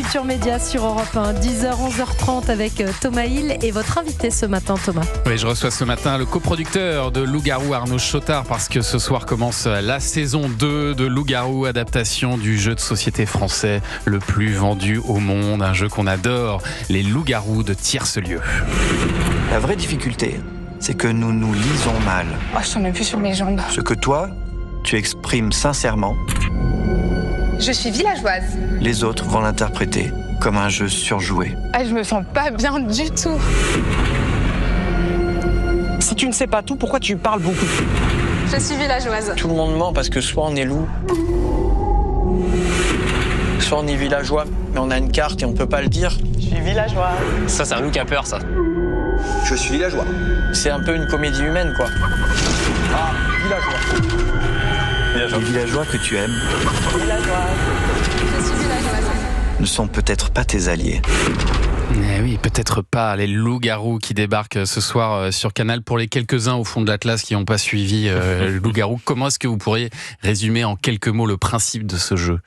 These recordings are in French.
Culture Média sur Europe 1, 10h, 11h30 avec Thomas Hill et votre invité ce matin, Thomas. Oui, je reçois ce matin le coproducteur de Loup-Garou, Arnaud Chotard, parce que ce soir commence la saison 2 de Loup-Garou, adaptation du jeu de société français le plus vendu au monde, un jeu qu'on adore, les Loups-Garous de Tiercelieu. La vraie difficulté, c'est que nous nous lisons mal. Oh, je t'en ai plus sur mes jambes. Ce que toi, tu exprimes sincèrement, Je suis villageoise. les autres vont l'interpréter comme un jeu surjoué. Ah, je me sens pas bien du tout. Si tu ne sais pas tout, pourquoi tu parles beaucoup? Je suis villageoise. Tout le monde ment parce que soit on est loup, soit on est villageois, mais on a une carte et on peut pas le dire. Je suis villageois. Ça, c'est un loup qui a peur, ça. Je suis villageois. C'est un peu une comédie humaine, quoi. Ah, villageois. Les villageois que tu aimes Je suis villageoise. ne sont peut-être pas tes alliés. Eh oui, peut-être pas les Loups-Garous qui débarquent ce soir sur Canal. Pour les quelques-uns au fond de l'Atlas qui n'ont pas suivi Loup-Garou, comment est-ce que vous pourriez résumer en quelques mots le principe de ce jeu ?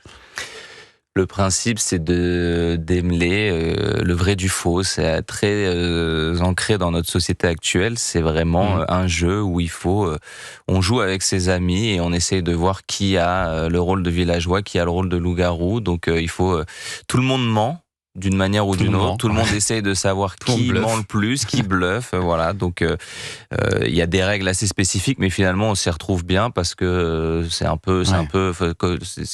Le principe, c'est de démêler le vrai du faux. C'est très ancré dans notre société actuelle. C'est vraiment un jeu où on joue avec ses amis et on essaye de voir qui a le rôle de villageois, qui a le rôle de loup-garou. Donc tout le monde ment. D'une manière ou d'une autre, tout le monde essaye de savoir qui ment le plus, qui bluffe, voilà. Donc il y a des règles assez spécifiques, mais finalement on s'y retrouve bien parce que c'est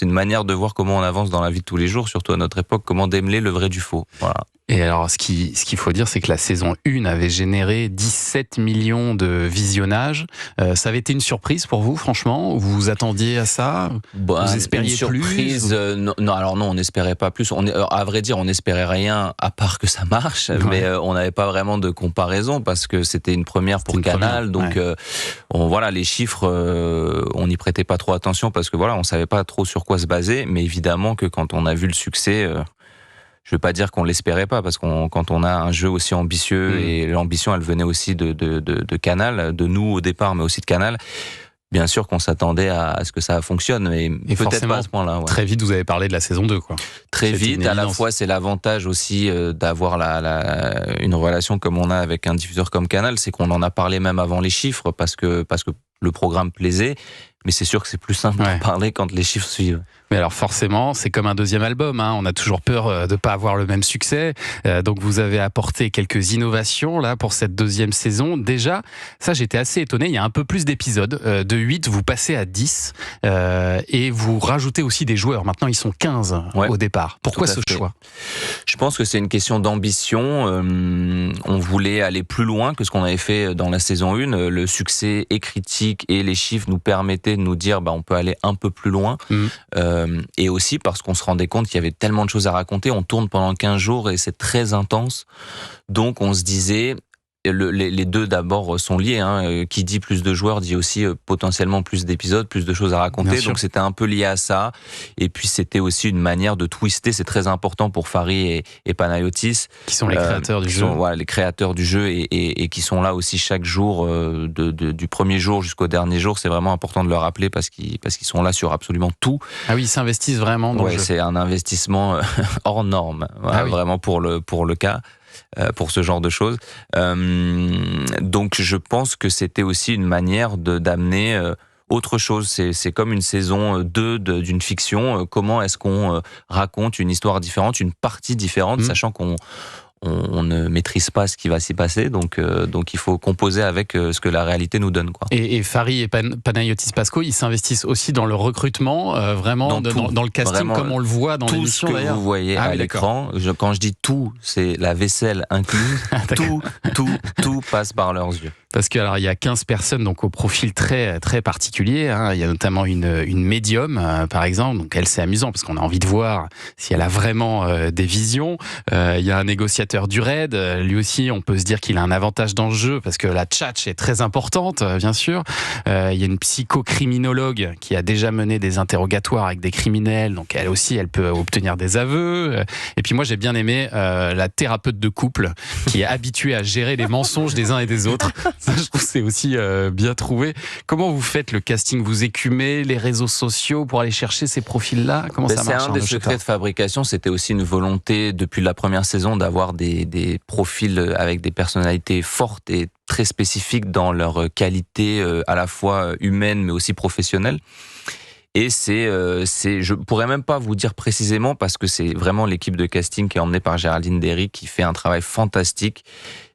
une manière de voir comment on avance dans la vie de tous les jours, surtout à notre époque, comment démêler le vrai du faux. Voilà. Et alors, ce qu'il faut dire, c'est que la saison 1 avait généré 17 millions de visionnages. Ça avait été une surprise pour vous, franchement? Vous vous attendiez à ça? Vous espériez surprise, plus? Non, on n'espérait pas plus. À vrai dire, on n'espérait rien à part que ça marche, mais on n'avait pas vraiment de comparaison parce que c'était une première pour Canal. Donc, les chiffres, on n'y prêtait pas trop attention parce que on savait pas trop sur quoi se baser. Mais évidemment que quand on a vu le succès, je veux pas dire qu'on l'espérait pas, parce quand on a un jeu aussi ambitieux, et l'ambition, elle venait aussi de Canal, de nous au départ, mais aussi de Canal. Bien sûr qu'on s'attendait à ce que ça fonctionne, mais peut-être pas à ce point-là. Ouais. Très vite, vous avez parlé de la saison 2, quoi. Très vite, à la fois, c'est l'avantage aussi d'avoir une relation comme on a avec un diffuseur comme Canal, c'est qu'on en a parlé même avant les chiffres, parce que le programme plaisait, mais c'est sûr que c'est plus simple de parler quand les chiffres suivent. Mais alors forcément, c'est comme un deuxième album, hein. On a toujours peur de pas avoir le même succès. Donc vous avez apporté quelques innovations là pour cette deuxième saison. Déjà, ça j'étais assez étonné, il y a un peu plus d'épisodes. De 8, vous passez à 10 et vous rajoutez aussi des joueurs. Maintenant, ils sont 15 au départ. Pourquoi ce choix ? Je pense que c'est une question d'ambition. On voulait aller plus loin que ce qu'on avait fait dans la saison 1. Le succès et critique et les chiffres nous permettaient de nous dire on peut aller un peu plus loin. Et aussi parce qu'on se rendait compte qu'il y avait tellement de choses à raconter. On tourne pendant 15 jours et c'est très intense. Donc on se disait, les deux d'abord sont liés, hein. Qui dit plus de joueurs dit aussi potentiellement plus d'épisodes, plus de choses à raconter. Donc c'était un peu lié à ça. Et puis c'était aussi une manière de twister. C'est très important pour Fary et Panayotis, qui sont les créateurs du jeu. Les créateurs du jeu et qui sont là aussi chaque jour, du premier jour jusqu'au dernier jour. C'est vraiment important de le rappeler parce qu'ils sont là sur absolument tout. Ah oui, ils s'investissent vraiment dans le jeu. C'est un investissement hors norme, vraiment pour le cas. Pour ce genre de choses. Donc je pense que c'était aussi une manière d'amener autre chose. C'est comme une saison 2 d'une fiction. Comment est-ce qu'on raconte une histoire différente, une partie différente, sachant qu'on ne maîtrise pas ce qui va s'y passer, donc il faut composer avec ce que la réalité nous donne, quoi. Et Fary et Panayotis Pasco, ils s'investissent aussi dans le recrutement, vraiment dans le casting, vraiment, comme on le voit dans l'émission d'ailleurs. Tout ce que vous voyez à l'écran, quand je dis tout, c'est la vaisselle incluse, tout passe par leurs yeux. Parce que alors il y a 15 personnes donc au profil très très particulier, hein. Il y a notamment une médium par exemple, donc elle c'est amusant parce qu'on a envie de voir si elle a vraiment des visions. Il y a un négociateur du raid, lui aussi on peut se dire qu'il a un avantage dans le jeu parce que la tchatch est très importante bien sûr. Il y a une psychocriminologue qui a déjà mené des interrogatoires avec des criminels, donc elle aussi elle peut obtenir des aveux. Et puis moi j'ai bien aimé la thérapeute de couple qui est habituée à gérer les mensonges des uns et des autres. Ça, je trouve que c'est aussi bien trouvé. Comment vous faites le casting? Vous écumez les réseaux sociaux pour aller chercher ces profils-là? Comment ça marche? C'est un des secrets de fabrication. C'était aussi une volonté depuis la première saison d'avoir des profils avec des personnalités fortes et très spécifiques dans leur qualité à la fois humaine mais aussi professionnelle. Et je pourrais même pas vous dire précisément parce que c'est vraiment l'équipe de casting qui est emmenée par Géraldine Derry qui fait un travail fantastique.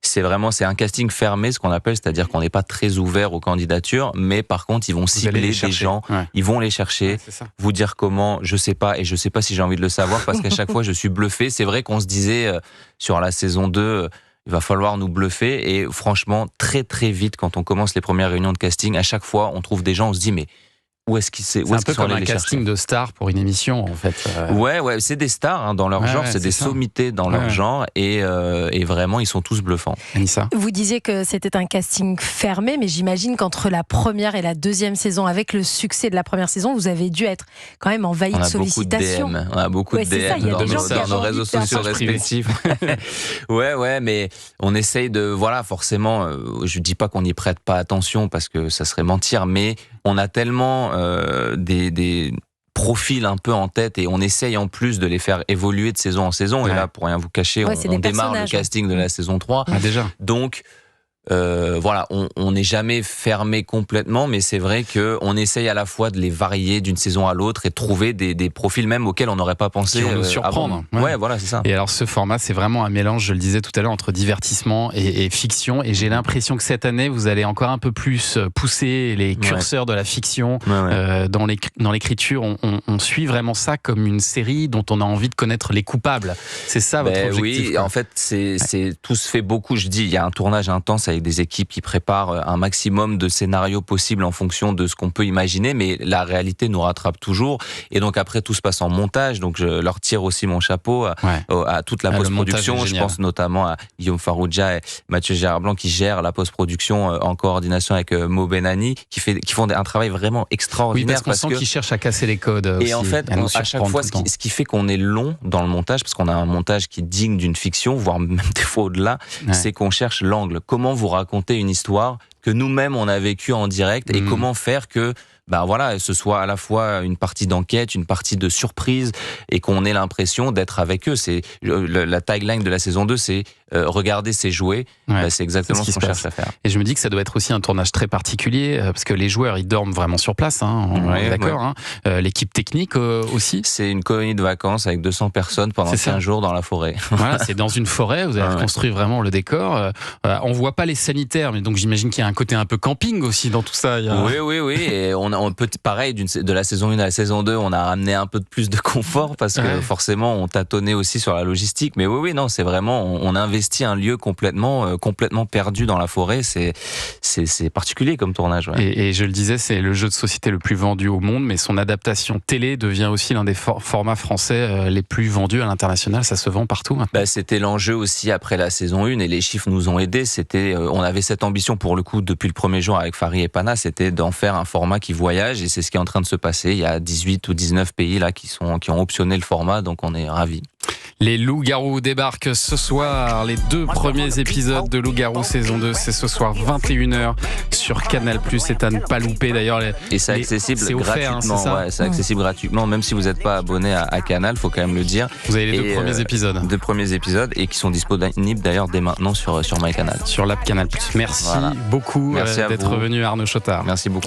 C'est un casting fermé, ce qu'on appelle, c'est-à-dire qu'on n'est pas très ouvert aux candidatures, mais par contre, ils vont cibler des gens, ils vont les chercher, vous dire comment, je sais pas, et je sais pas si j'ai envie de le savoir parce qu'à chaque fois, je suis bluffé. C'est vrai qu'on se disait sur la saison 2, il va falloir nous bluffer et franchement, très très vite, quand on commence les premières réunions de casting, à chaque fois, on trouve des gens, on se dit mais où est-ce qu'ils sont? C'est un peu comme un casting de stars pour une émission, en fait. Ouais, c'est des stars dans leur genre, c'est des sommités dans leur genre, et vraiment, ils sont tous bluffants. Anissa? Vous disiez que c'était un casting fermé, mais j'imagine qu'entre la première et la deuxième saison, avec le succès de la première saison, vous avez dû être quand même envahi de sollicitations. On a beaucoup de DM dans nos réseaux sociaux respectifs. Ouais, mais on essaye de, voilà, forcément, je dis pas qu'on n'y prête pas attention parce que ça serait mentir, mais on a tellement des profils un peu en tête et on essaye en plus de les faire évoluer de saison en saison. Et là, pour rien vous cacher, on démarre le casting de la saison 3. Déjà. Donc, voilà, on n'est jamais fermé complètement, mais c'est vrai qu'on essaye à la fois de les varier d'une saison à l'autre et de trouver des profils même auxquels on n'aurait pas pensé. Qui vont nous surprendre. Ouais, voilà, c'est ça. Et alors, ce format, c'est vraiment un mélange, je le disais tout à l'heure, entre divertissement et fiction. Et j'ai l'impression que cette année, vous allez encore un peu plus pousser les curseurs de la fiction dans l'écriture. On suit vraiment ça comme une série dont on a envie de connaître les coupables. C'est ça votre objectif? Oui, en fait, tout se fait beaucoup. Je dis, il y a un tournage intense avec des équipes qui préparent un maximum de scénarios possibles en fonction de ce qu'on peut imaginer, mais la réalité nous rattrape toujours. Et donc après, tout se passe en montage. Donc je leur tire aussi mon chapeau à toute la post-production. Je pense notamment à Guillaume Farrugia et Mathieu Gérard-Blanc qui gèrent la post-production en coordination avec Mo Benani, qui font un travail vraiment extraordinaire. Oui, parce qu'on sent qu'ils cherchent à casser les codes. Et en fait, à chaque fois, ce qui fait qu'on est long dans le montage, parce qu'on a un montage qui est digne d'une fiction, voire même des fois au-delà, c'est qu'on cherche l'angle. Comment vous raconter une histoire que nous-mêmes on a vécue en direct et comment faire que ce soit à la fois une partie d'enquête, une partie de surprise et qu'on ait l'impression d'être avec eux. C'est la tagline de la saison 2, c'est regarder, c'est jouer. C'est exactement ce qu'on cherche à faire. Et je me dis que ça doit être aussi un tournage très particulier parce que les joueurs ils dorment vraiment sur place. On est d'accord. L'équipe technique aussi. C'est une colonie de vacances avec 200 personnes pendant 15 jours dans la forêt. Voilà, c'est dans une forêt. Vous avez construit vraiment le décor. On voit pas les sanitaires, mais donc j'imagine qu'il y a un côté un peu camping aussi dans tout ça. Oui. Et on peut, pareil, de la saison 1 à la saison 2, on a amené un peu de plus de confort parce que forcément, on tâtonnait aussi sur la logistique. Mais non, c'est vraiment, on investit un lieu complètement perdu dans la forêt. C'est particulier comme tournage. Et je le disais, c'est le jeu de société le plus vendu au monde, mais son adaptation télé devient aussi l'un des formats français les plus vendus à l'international. Ça se vend partout maintenant. C'était l'enjeu aussi après la saison 1 et les chiffres nous ont aidés. On avait cette ambition pour le coup depuis le premier jour avec Farid et Pana, c'était d'en faire un format qui voyage et c'est ce qui est en train de se passer. Il y a 18 ou 19 pays là qui ont optionné le format, donc on est ravis. Les Loups-Garous débarquent ce soir. Les 2 premiers épisodes de Loups-Garous saison 2, c'est ce soir 21h sur Canal+. C'est à ne pas louper d'ailleurs. Et c'est accessible gratuitement. C'est accessible gratuitement, même si vous n'êtes pas abonné à Canal, faut quand même le dire. Vous avez les 2 premiers épisodes. 2 premiers épisodes et qui sont disponibles d'ailleurs dès maintenant sur MyCanal. Sur l'app Canal+. Merci beaucoup d'être venu, Arnaud Chotard. Merci beaucoup.